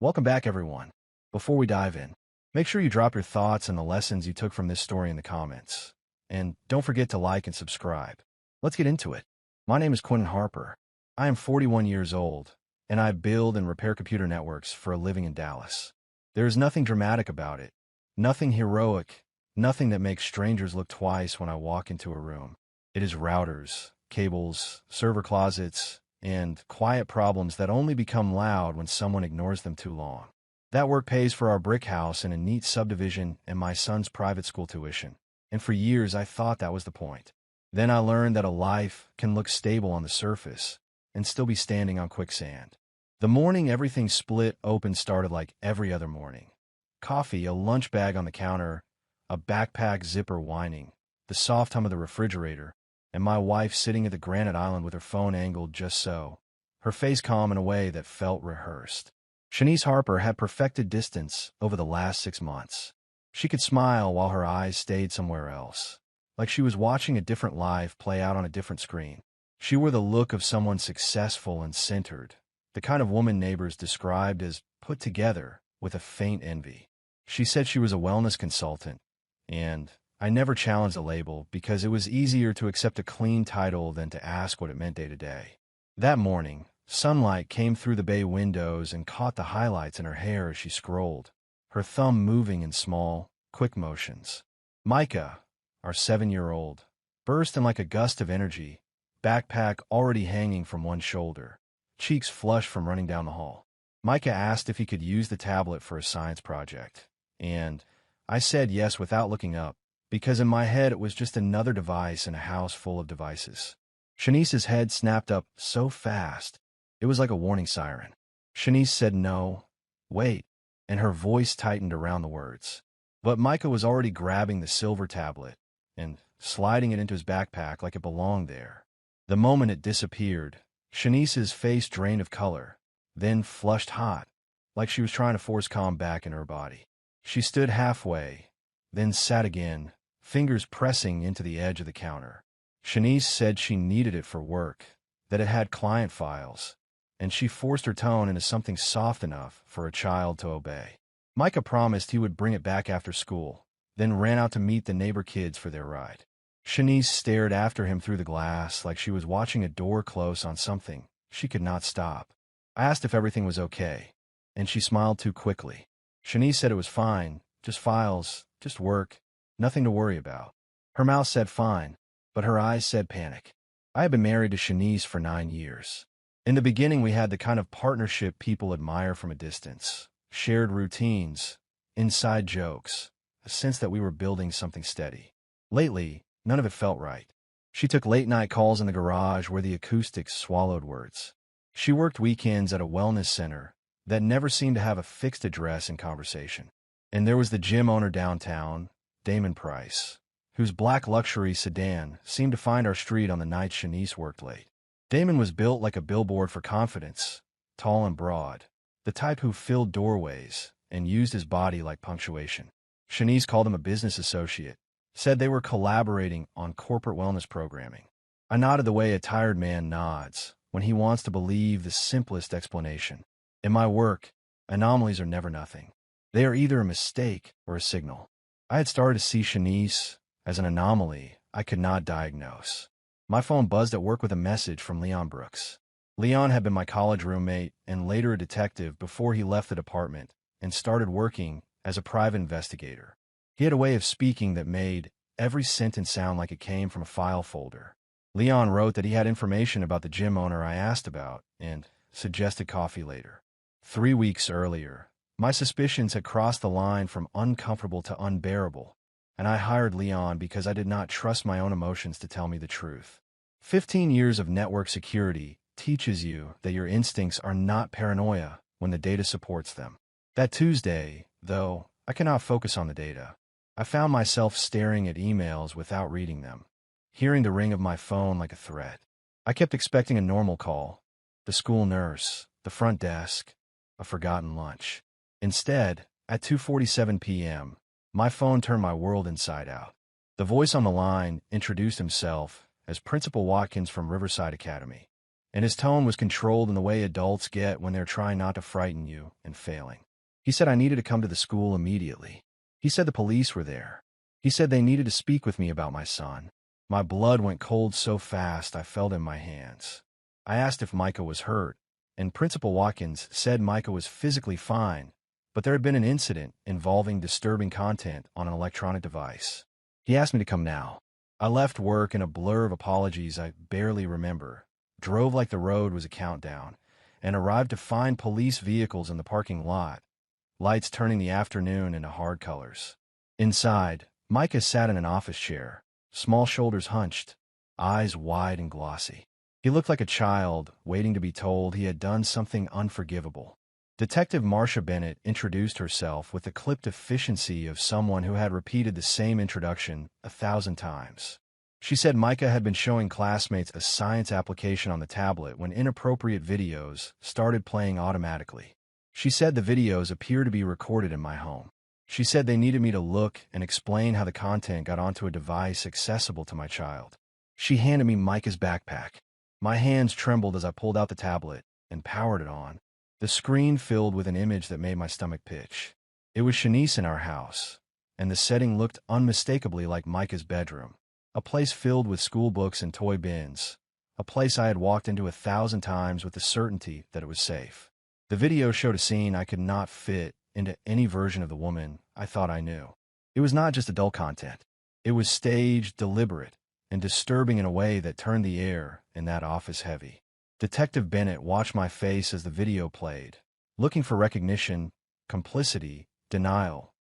Welcome back, everyone. Before we dive in, make sure you drop your thoughts and the lessons you took from this story in the comments. And don't forget to like and subscribe. Let's get into it. My name is Quentin Harper. I am 41 years old, and I build and repair computer networks for a living in Dallas. There is nothing dramatic about it, nothing heroic, nothing that makes strangers look twice when I walk into a room. It is routers, cables, server closets, and quiet problems that only become loud when someone ignores them too long. That work pays for our brick house and a neat subdivision and my son's private school tuition. And for years I thought that was the point. Then I learned that a life can look stable on the surface and still be standing on quicksand. The morning everything split open started like every other morning. Coffee, a lunch bag on the counter, a backpack zipper whining, the soft hum of the refrigerator, and my wife sitting at the granite island with her phone angled just so, her face calm in a way that felt rehearsed. Shanice Harper had perfected distance over the last 6 months. She could smile while her eyes stayed somewhere else, like she was watching a different life play out on a different screen. She wore the look of someone successful and centered, the kind of woman neighbors described as put together with a faint envy. She said she was a wellness consultant, and I never challenged the label because it was easier to accept a clean title than to ask what it meant day to day. That morning, sunlight came through the bay windows and caught the highlights in her hair as she scrolled, her thumb moving in small, quick motions. Micah, our 7-year-old, burst in like a gust of energy, backpack already hanging from one shoulder, cheeks flushed from running down the hall. Micah asked if he could use the tablet for a science project, and I said yes without looking up, because in my head it was just another device in a house full of devices. Shanice's head snapped up so fast, it was like a warning siren. Shanice said no, wait, and her voice tightened around the words. But Micah was already grabbing the silver tablet and sliding it into his backpack like it belonged there. The moment it disappeared, Shanice's face drained of color, then flushed hot, like she was trying to force calm back in her body. She stood halfway, then sat again, fingers pressing into the edge of the counter. Shanice said she needed it for work, that it had client files, and she forced her tone into something soft enough for a child to obey. Micah promised he would bring it back after school, then ran out to meet the neighbor kids for their ride. Shanice stared after him through the glass like she was watching a door close on something she could not stop. I asked if everything was okay, and she smiled too quickly. Shanice said it was fine, just files, just work, nothing to worry about. Her mouth said fine, but her eyes said panic. I had been married to Shanice for 9 years. In the beginning, we had the kind of partnership people admire from a distance. Shared routines, inside jokes, a sense that we were building something steady. Lately, none of it felt right. She took late-night calls in the garage where the acoustics swallowed words. She worked weekends at a wellness center that never seemed to have a fixed address in conversation. And there was the gym owner downtown, Damon Price, whose black luxury sedan seemed to find our street on the night Shanice worked late. Damon was built like a billboard for confidence, tall and broad, the type who filled doorways and used his body like punctuation. Shanice called him a business associate, said they were collaborating on corporate wellness programming. I nodded the way a tired man nods when he wants to believe the simplest explanation. In my work, anomalies are never nothing. They are either a mistake or a signal. I had started to see Shanice as an anomaly I could not diagnose. My phone buzzed at work with a message from Leon Brooks. Leon had been my college roommate and later a detective before he left the department and started working as a private investigator. He had a way of speaking that made every sentence sound like it came from a file folder. Leon wrote that he had information about the gym owner I asked about and suggested coffee later. 3 weeks earlier, my suspicions had crossed the line from uncomfortable to unbearable, and I hired Leon because I did not trust my own emotions to tell me the truth. 15 years of network security teaches you that your instincts are not paranoia when the data supports them. That Tuesday, though, I cannot focus on the data. I found myself staring at emails without reading them, hearing the ring of my phone like a threat. I kept expecting a normal call, the school nurse, the front desk, a forgotten lunch. Instead, at 2:47 p.m., my phone turned my world inside out. The voice on the line introduced himself as Principal Watkins from Riverside Academy. and his tone was controlled in the way adults get when they're trying not to frighten you and failing. He said I needed to come to the school immediately. He said the police were there. He said they needed to speak with me about my son. My blood went cold so fast I felt it in my hands. I asked if Micah was hurt, and Principal Watkins said Micah was physically fine, but there had been an incident involving disturbing content on an electronic device. He asked me to come now. I left work in a blur of apologies I barely remember, drove like the road was a countdown, and arrived to find police vehicles in the parking lot, lights turning the afternoon into hard colors. Inside, Micah sat in an office chair, small shoulders hunched, eyes wide and glossy. He looked like a child waiting to be told he had done something unforgivable. Detective Marcia Bennett introduced herself with the clipped efficiency of someone who had repeated the same introduction 1,000 times. She said Micah had been showing classmates a science application on the tablet when inappropriate videos started playing automatically. She said the videos appear to be recorded in my home. She said they needed me to look and explain how the content got onto a device accessible to my child. She handed me Micah's backpack. My hands trembled as I pulled out the tablet and powered it on. The screen filled with an image that made my stomach pitch. It was Shanice in our house, and the setting looked unmistakably like Micah's bedroom, a place filled with school books and toy bins, a place I had walked into 1,000 times with the certainty that it was safe. The video showed a scene I could not fit into any version of the woman I thought I knew. It was not just adult content. It was staged, deliberate, and disturbing in a way that turned the air in that office heavy. Detective Bennett watched my face as the video played, looking for recognition, complicity, denial,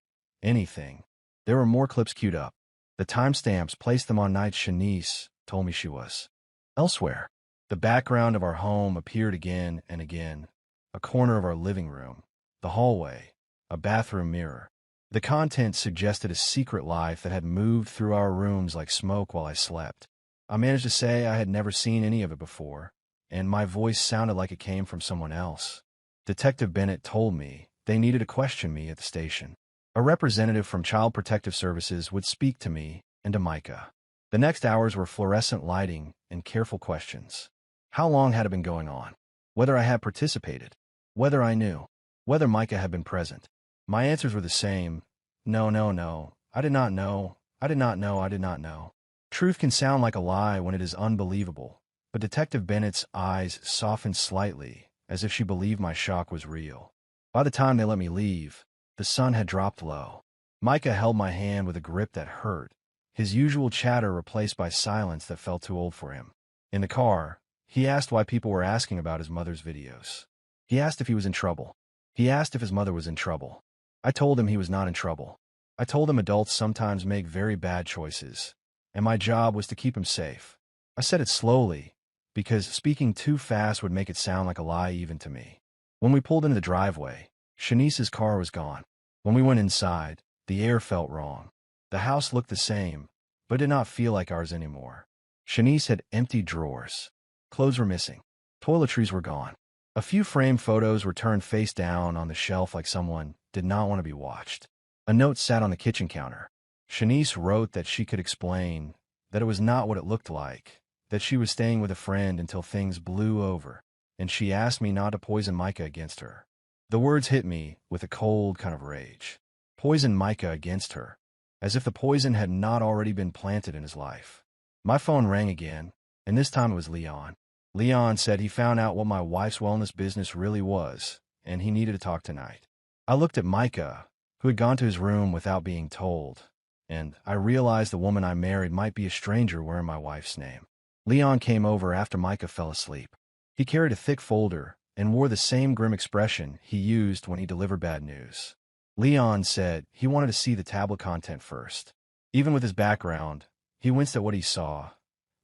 anything. There were more clips queued up. The timestamps placed them on nights Shanice told me she was elsewhere. The background of our home appeared again and again, a corner of our living room, the hallway, a bathroom mirror. The content suggested a secret life that had moved through our rooms like smoke while I slept. I managed to say I had never seen any of it before, and my voice sounded like it came from someone else. Detective Bennett told me they needed to question me at the station. A representative from Child Protective Services would speak to me and to Micah. The next hours were fluorescent lighting and careful questions. How long had it been going on? Whether I had participated? Whether I knew? Whether Micah had been present? My answers were the same. No, no, no. I did not know. I did not know. I did not know. Truth can sound like a lie when it is unbelievable, but Detective Bennett's eyes softened slightly, as if she believed my shock was real. By the time they let me leave, the sun had dropped low. Micah held my hand with a grip that hurt, his usual chatter replaced by silence that felt too old for him. In the car, he asked why people were asking about his mother's videos. He asked if he was in trouble. He asked if his mother was in trouble. I told him he was not in trouble. I told him adults sometimes make very bad choices, and my job was to keep him safe. I said it slowly, because speaking too fast would make it sound like a lie even to me. When we pulled into the driveway, Shanice's car was gone. When we went inside, the air felt wrong. The house looked the same, but did not feel like ours anymore. Shanice had empty drawers. Clothes were missing. Toiletries were gone. A few framed photos were turned face down on the shelf like someone did not want to be watched. A note sat on the kitchen counter. Shanice wrote that she could explain that it was not what it looked like, that she was staying with a friend until things blew over, and she asked me not to poison Micah against her. The words hit me with a cold kind of rage. Poison Micah against her, as if the poison had not already been planted in his life. My phone rang again, and this time it was Leon. Leon said he found out what my wife's wellness business really was, and he needed to talk tonight. I looked at Micah, who had gone to his room without being told, and I realized the woman I married might be a stranger wearing my wife's name. Leon came over after Micah fell asleep. He carried a thick folder and wore the same grim expression he used when he delivered bad news. Leon said he wanted to see the tablet content first. Even with his background, he winced at what he saw,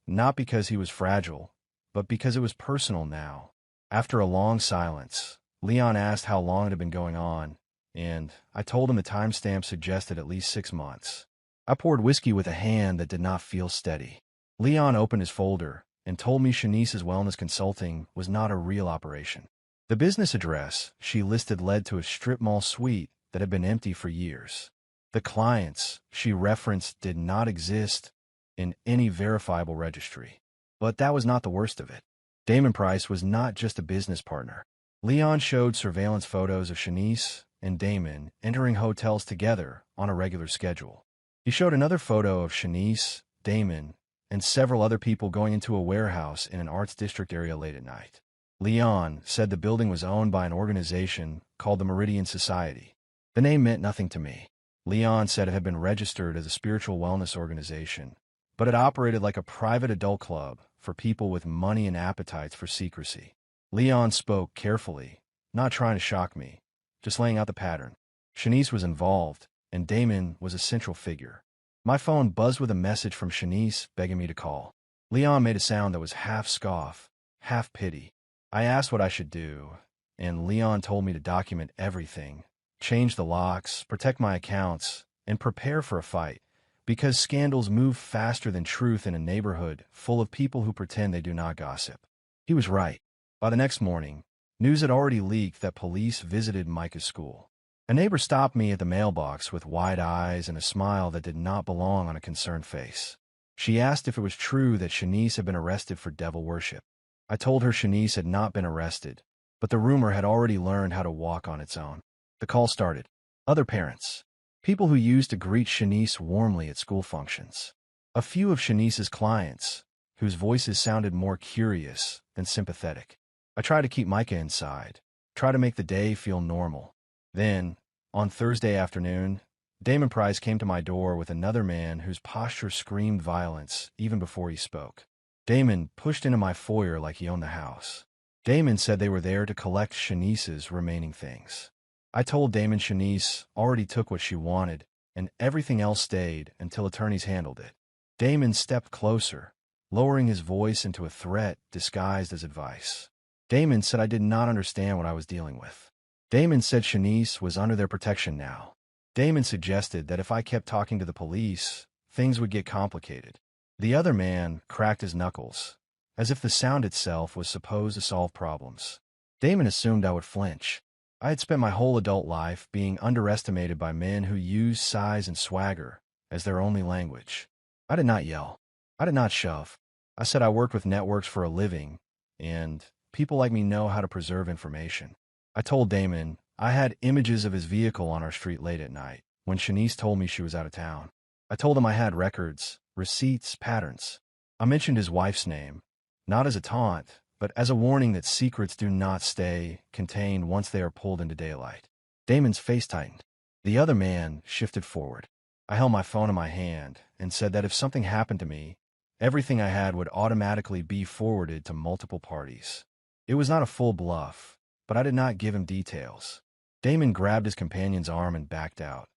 not because he was fragile, but because it was personal now. After a long silence, Leon asked how long it had been going on, and I told him the timestamp suggested at least 6 months. I poured whiskey with a hand that did not feel steady. Leon opened his folder and told me Shanice's wellness consulting was not a real operation. The business address she listed led to a strip mall suite that had been empty for years. The clients she referenced did not exist in any verifiable registry. But that was not the worst of it. Damon Price was not just a business partner. Leon showed surveillance photos of Shanice and Damon entering hotels together on a regular schedule. He showed another photo of Shanice, Damon, and several other people going into a warehouse in an arts district area late at night. Leon said the building was owned by an organization called the Meridian Society. The name meant nothing to me. Leon said it had been registered as a spiritual wellness organization, but it operated like a private adult club for people with money and appetites for secrecy. Leon spoke carefully, not trying to shock me, just laying out the pattern. Shanice was involved, and Damon was a central figure. My phone buzzed with a message from Shanice begging me to call. Leon made a sound that was half scoff, half pity. I asked what I should do, and Leon told me to document everything, change the locks, protect my accounts, and prepare for a fight, because scandals move faster than truth in a neighborhood full of people who pretend they do not gossip. He was right. By the next morning, news had already leaked that police visited Micah's school. A neighbor stopped me at the mailbox with wide eyes and a smile that did not belong on a concerned face. She asked if it was true that Shanice had been arrested for devil worship. I told her Shanice had not been arrested, but the rumor had already learned how to walk on its own. The call started. Other parents. People who used to greet Shanice warmly at school functions. A few of Shanice's clients, whose voices sounded more curious than sympathetic. I tried to keep Micah inside, try to make the day feel normal. Then, on Thursday afternoon, Damon Price came to my door with another man whose posture screamed violence even before he spoke. Damon pushed into my foyer like he owned the house. Damon said they were there to collect Shanice's remaining things. I told Damon Shanice already took what she wanted, and everything else stayed until attorneys handled it. Damon stepped closer, lowering his voice into a threat disguised as advice. Damon said I did not understand what I was dealing with. Damon said Shanice was under their protection now. Damon suggested that if I kept talking to the police, things would get complicated. The other man cracked his knuckles, as if the sound itself was supposed to solve problems. Damon assumed I would flinch. I had spent my whole adult life being underestimated by men who used size and swagger as their only language. I did not yell. I did not shove. I said I worked with networks for a living, and people like me know how to preserve information. I told Damon I had images of his vehicle on our street late at night when Shanice told me she was out of town. I told him I had records, receipts, patterns. I mentioned his wife's name, not as a taunt, but as a warning that secrets do not stay contained once they are pulled into daylight. Damon's face tightened. The other man shifted forward. I held my phone in my hand and said that if something happened to me, everything I had would automatically be forwarded to multiple parties. It was not a full bluff, but I did not give him details. Damon grabbed his companion's arm and backed out,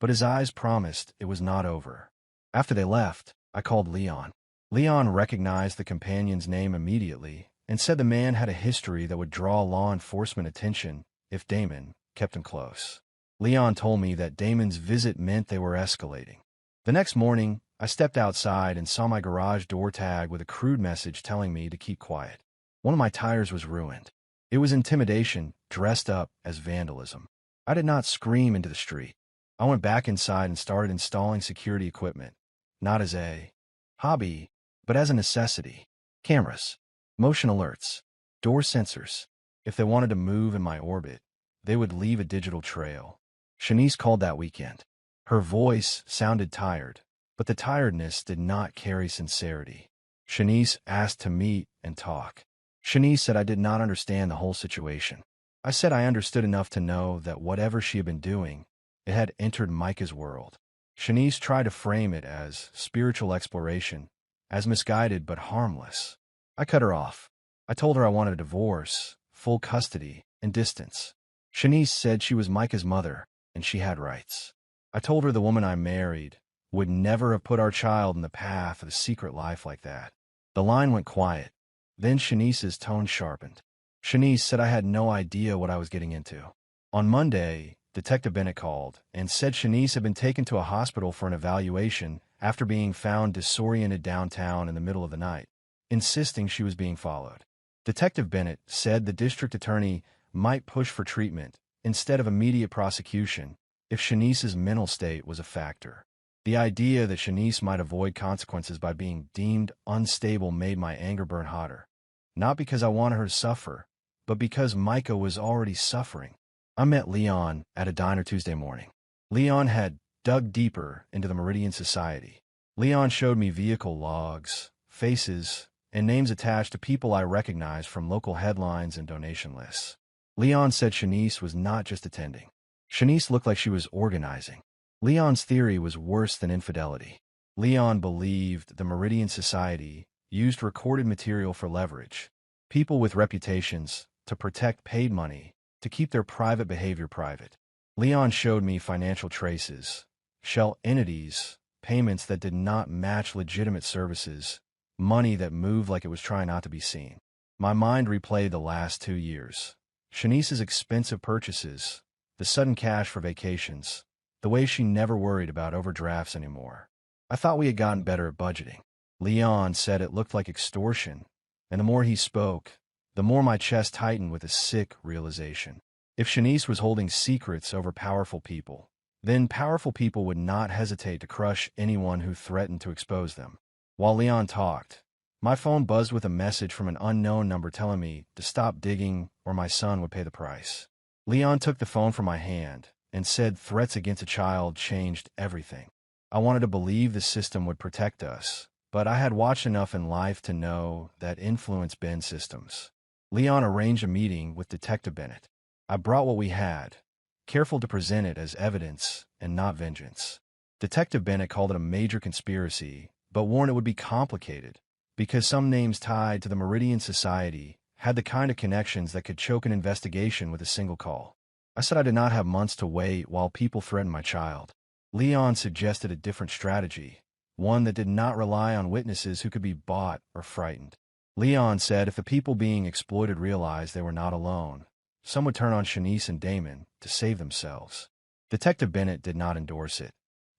but his eyes promised it was not over. After they left, I called Leon. Leon recognized the companion's name immediately and said the man had a history that would draw law enforcement attention if Damon kept him close. Leon told me that Damon's visit meant they were escalating. The next morning, I stepped outside and saw my garage door tag with a crude message telling me to keep quiet. One of my tires was ruined. It was intimidation dressed up as vandalism. I did not scream into the street. I went back inside and started installing security equipment, not as a hobby, but as a necessity. Cameras, motion alerts, door sensors. If they wanted to move in my orbit, they would leave a digital trail. Shanice called that weekend. Her voice sounded tired, but the tiredness did not carry sincerity. Shanice asked to meet and talk. Shanice said I did not understand the whole situation. I said I understood enough to know that whatever she had been doing, it had entered Micah's world. Shanice tried to frame it as spiritual exploration, as misguided but harmless. I cut her off. I told her I wanted a divorce, full custody, and distance. Shanice said she was Micah's mother, and she had rights. I told her the woman I married would never have put our child in the path of a secret life like that. The line went quiet. Then Shanice's tone sharpened. Shanice said I had no idea what I was getting into. On Monday, Detective Bennett called and said Shanice had been taken to a hospital for an evaluation after being found disoriented downtown in the middle of the night, insisting she was being followed. Detective Bennett said the district attorney might push for treatment instead of immediate prosecution if Shanice's mental state was a factor. The idea that Shanice might avoid consequences by being deemed unstable made my anger burn hotter. not because I wanted her to suffer, but because Micah was already suffering. I met Leon at a diner Tuesday morning. Leon had dug deeper into the Meridian Society. Leon showed me vehicle logs, faces, and names attached to people I recognized from local headlines and donation lists. Leon said Shanice was not just attending. Shanice looked like she was organizing. Leon's theory was worse than infidelity. Leon believed the Meridian Society used recorded material for leverage, people with reputations to protect paid money, to keep their private behavior private. Leon showed me financial traces, shell entities, payments that did not match legitimate services, money that moved like it was trying not to be seen. My mind replayed the last 2 years. Shanice's expensive purchases, the sudden cash for vacations, the way she never worried about overdrafts anymore. I thought we had gotten better at budgeting. Leon said it looked like extortion, and the more he spoke, the more my chest tightened with a sick realization. If Shanice was holding secrets over powerful people, then powerful people would not hesitate to crush anyone who threatened to expose them. While Leon talked, my phone buzzed with a message from an unknown number telling me to stop digging or my son would pay the price. Leon took the phone from my hand and said threats against a child changed everything. I wanted to believe the system would protect us, but I had watched enough in life to know that influence bends systems. Leon arranged a meeting with Detective Bennett. I brought what we had, careful to present it as evidence and not vengeance. Detective Bennett called it a major conspiracy, but warned it would be complicated, because some names tied to the Meridian Society had the kind of connections that could choke an investigation with a single call. I said I did not have months to wait while people threatened my child. Leon suggested a different strategy, one that did not rely on witnesses who could be bought or frightened. Leon said if the people being exploited realized they were not alone, some would turn on Shanice and Damon to save themselves. Detective Bennett did not endorse it,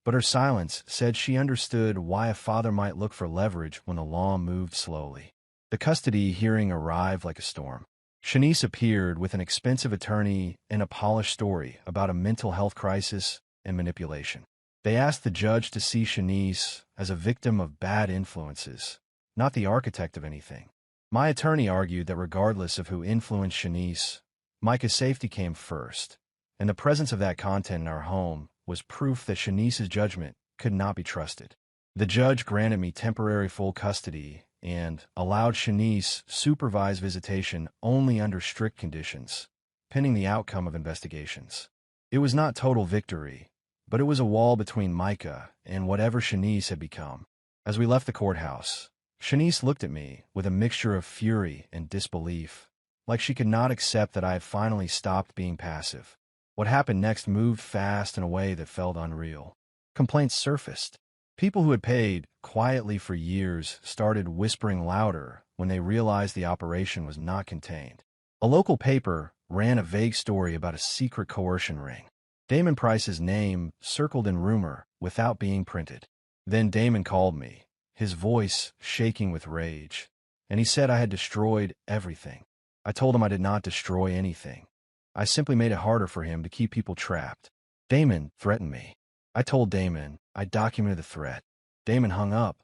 but her silence said she understood why a father might look for leverage when the law moved slowly. The custody hearing arrived like a storm. Shanice appeared with an expensive attorney and a polished story about a mental health crisis and manipulation. They asked the judge to see Shanice as a victim of bad influences, not the architect of anything. My attorney argued that regardless of who influenced Shanice, Micah's safety came first, and the presence of that content in our home was proof that Shanice's judgment could not be trusted. The judge granted me temporary full custody and allowed Shanice supervised visitation only under strict conditions, pending the outcome of investigations. It was not total victory, but it was a wall between Micah and whatever Shanice had become. As we left the courthouse, Shanice looked at me with a mixture of fury and disbelief, like she could not accept that I had finally stopped being passive. What happened next moved fast in a way that felt unreal. Complaints surfaced. People who had paid quietly for years started whispering louder when they realized the operation was not contained. A local paper ran a vague story about a secret coercion ring. Damon Price's name circled in rumor without being printed. Then Damon called me, his voice shaking with rage, and he said I had destroyed everything. I told him I did not destroy anything. I simply made it harder for him to keep people trapped. Damon threatened me. I told Damon I documented the threat. Damon hung up,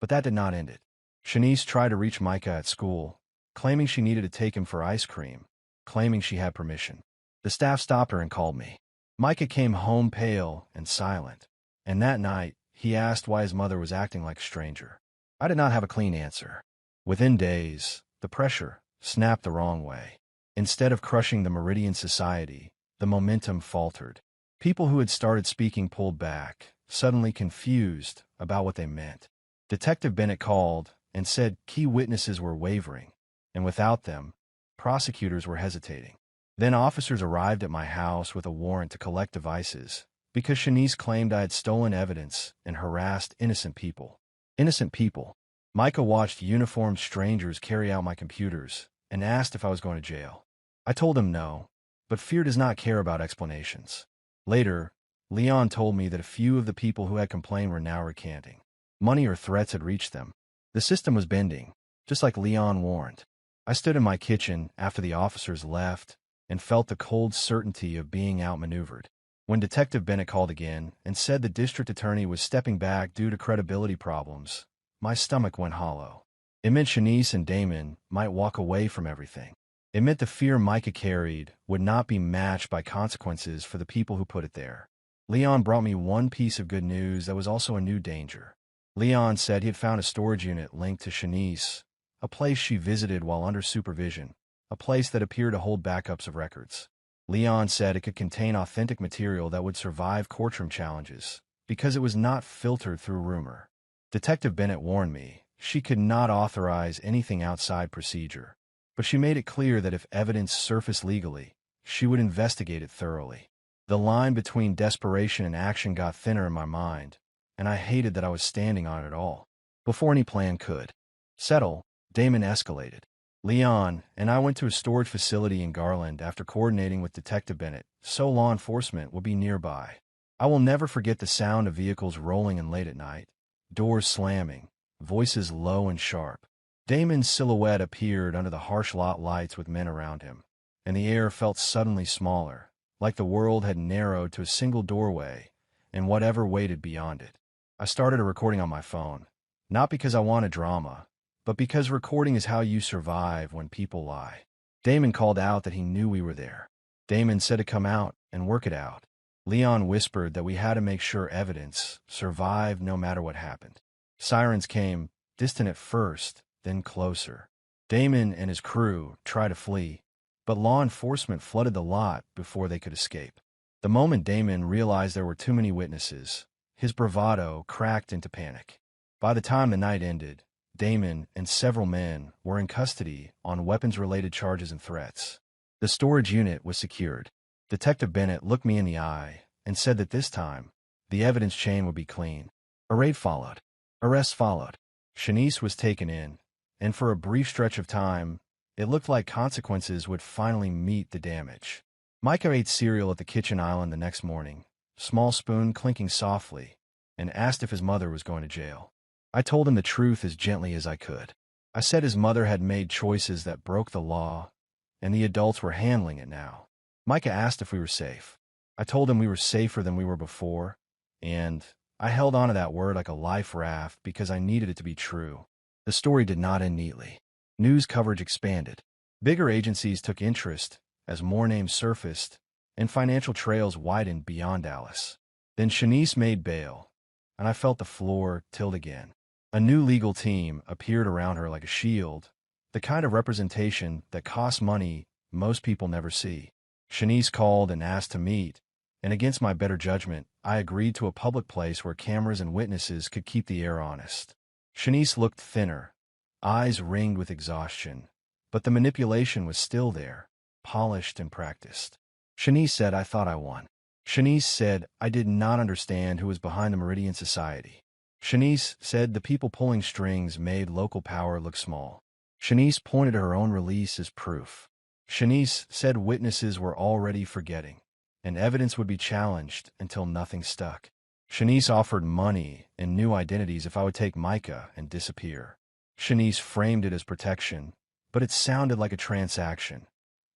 but that did not end it. Shanice tried to reach Micah at school, claiming she needed to take him for ice cream, claiming she had permission. The staff stopped her and called me. Micah came home pale and silent, and that night he asked why his mother was acting like a stranger. I did not have a clean answer. Within days, the pressure snapped the wrong way. Instead of crushing the Meridian Society, the momentum faltered. People who had started speaking pulled back, suddenly confused about what they meant. Detective Bennett called and said key witnesses were wavering, and without them, prosecutors were hesitating. Then officers arrived at my house with a warrant to collect devices, because Shanice claimed I had stolen evidence and harassed innocent people. Innocent people. Micah watched uniformed strangers carry out my computers and asked if I was going to jail. I told him no, but fear does not care about explanations. Later, Leon told me that a few of the people who had complained were now recanting. Money or threats had reached them. The system was bending, just like Leon warned. I stood in my kitchen after the officers left and felt the cold certainty of being outmaneuvered. When Detective Bennett called again and said the district attorney was stepping back due to credibility problems, my stomach went hollow. It meant Shanice and Damon might walk away from everything. It meant the fear Micah carried would not be matched by consequences for the people who put it there. Leon brought me one piece of good news that was also a new danger. Leon said he had found a storage unit linked to Shanice, a place she visited while under supervision, a place that appeared to hold backups of records. Leon said it could contain authentic material that would survive courtroom challenges, because it was not filtered through rumor. Detective Bennett warned me she could not authorize anything outside procedure, but she made it clear that if evidence surfaced legally, she would investigate it thoroughly. The line between desperation and action got thinner in my mind, and I hated that I was standing on it all. Before any plan could settle, Damon escalated. Leon and I went to a storage facility in Garland after coordinating with Detective Bennett, so law enforcement would be nearby. I will never forget the sound of vehicles rolling in late at night, doors slamming, voices low and sharp. Damon's silhouette appeared under the harsh lot lights with men around him, and the air felt suddenly smaller, like the world had narrowed to a single doorway and whatever waited beyond it. I started a recording on my phone, not because I wanted drama, but because recording is how you survive when people lie. Damon called out that he knew we were there. Damon said to come out and work it out. Leon whispered that we had to make sure evidence survived no matter what happened. Sirens came, distant at first, then closer. Damon and his crew tried to flee, but law enforcement flooded the lot before they could escape. The moment Damon realized there were too many witnesses, his bravado cracked into panic. By the time the night ended, Damon and several men were in custody on weapons-related charges and threats. The storage unit was secured. Detective Bennett looked me in the eye and said that this time, the evidence chain would be clean. A raid followed. Arrests followed. Shanice was taken in, and for a brief stretch of time, it looked like consequences would finally meet the damage. Micah ate cereal at the kitchen island the next morning, small spoon clinking softly, and asked if his mother was going to jail. I told him the truth as gently as I could. I said his mother had made choices that broke the law, and the adults were handling it now. Micah asked if we were safe. I told him we were safer than we were before, and I held on to that word like a life raft because I needed it to be true. The story did not end neatly. News coverage expanded. Bigger agencies took interest as more names surfaced, and financial trails widened beyond Dallas. Then Shanice made bail, and I felt the floor tilt again. A new legal team appeared around her like a shield, the kind of representation that costs money most people never see. Shanice called and asked to meet, and against my better judgment, I agreed to a public place where cameras and witnesses could keep the air honest. Shanice looked thinner, eyes ringed with exhaustion, but the manipulation was still there, polished and practiced. Shanice said I thought I won. Shanice said I did not understand who was behind the Meridian Society. Shanice said the people pulling strings made local power look small. Shanice pointed to her own release as proof. Shanice said witnesses were already forgetting, and evidence would be challenged until nothing stuck. Shanice offered money and new identities if I would take Micah and disappear. Shanice framed it as protection, but it sounded like a transaction.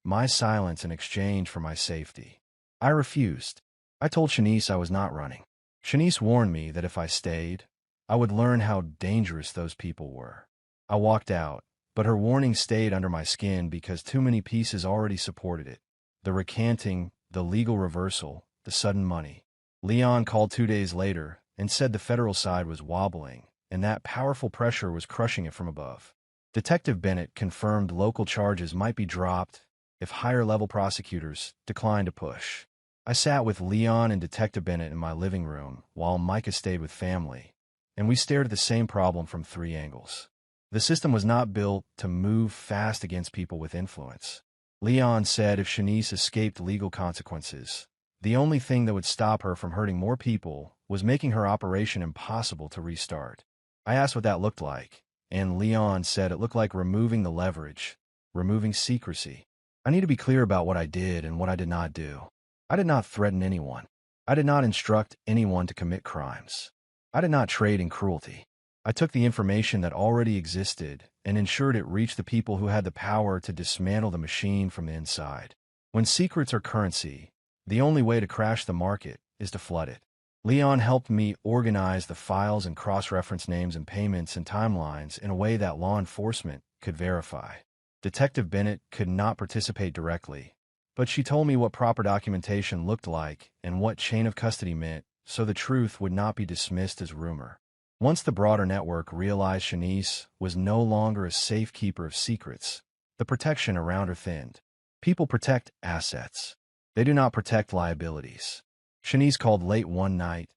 My silence in exchange for my safety. I refused. I told Shanice I was not running. Shanice warned me that if I stayed, I would learn how dangerous those people were. I walked out, but her warning stayed under my skin because too many pieces already supported it. The recanting, the legal reversal, the sudden money. Leon called 2 days later and said the federal side was wobbling, and that powerful pressure was crushing it from above. Detective Bennett confirmed local charges might be dropped if higher-level prosecutors declined to push. I sat with Leon and Detective Bennett in my living room while Micah stayed with family, and we stared at the same problem from 3 angles. The system was not built to move fast against people with influence. Leon said if Shanice escaped legal consequences, the only thing that would stop her from hurting more people was making her operation impossible to restart. I asked what that looked like, and Leon said it looked like removing the leverage, removing secrecy. I need to be clear about what I did and what I did not do. I did not threaten anyone. I did not instruct anyone to commit crimes. I did not trade in cruelty. I took the information that already existed and ensured it reached the people who had the power to dismantle the machine from the inside. When secrets are currency, the only way to crash the market is to flood it. Leon helped me organize the files and cross-reference names and payments and timelines in a way that law enforcement could verify. Detective Bennett could not participate directly, but she told me what proper documentation looked like and what chain of custody meant, so the truth would not be dismissed as rumor. Once the broader network realized Shanice was no longer a safekeeper of secrets, the protection around her thinned. People protect assets. They do not protect liabilities. Shanice called late one night,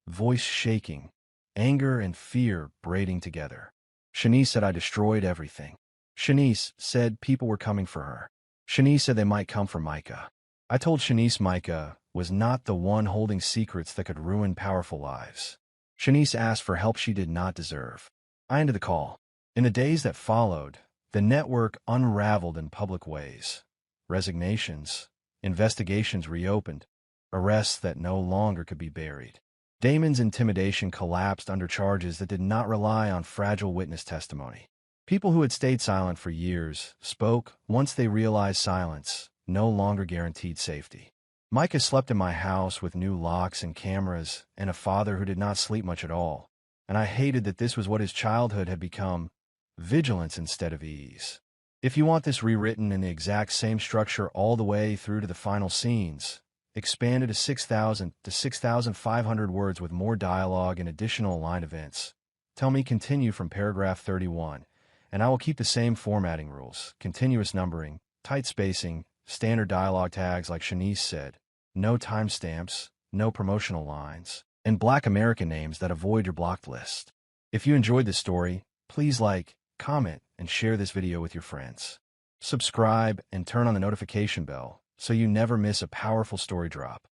voice shaking, anger and fear braiding together. Shanice said I destroyed everything. Shanice said people were coming for her. Shanice said they might come for Micah. I told Shanice Micah was not the one holding secrets that could ruin powerful lives. Shanice asked for help she did not deserve. I ended the call. In the days that followed, the network unraveled in public ways. Resignations, investigations reopened, arrests that no longer could be buried. Damon's intimidation collapsed under charges that did not rely on fragile witness testimony. People who had stayed silent for years spoke once they realized silence no longer guaranteed safety. Micah slept in my house with new locks and cameras and a father who did not sleep much at all, and I hated that this was what his childhood had become, vigilance instead of ease. If you want this rewritten in the exact same structure all the way through to the final scenes, expanded to 6,000 to 6,500 words with more dialogue and additional aligned events, tell me continue from paragraph 31, and I will keep the same formatting rules, continuous numbering, tight spacing, standard dialogue tags like Shanice said, no timestamps, no promotional lines, and Black American names that avoid your blocked list. If you enjoyed this story, please like, comment, and share this video with your friends. Subscribe and turn on the notification bell so you never miss a powerful story drop.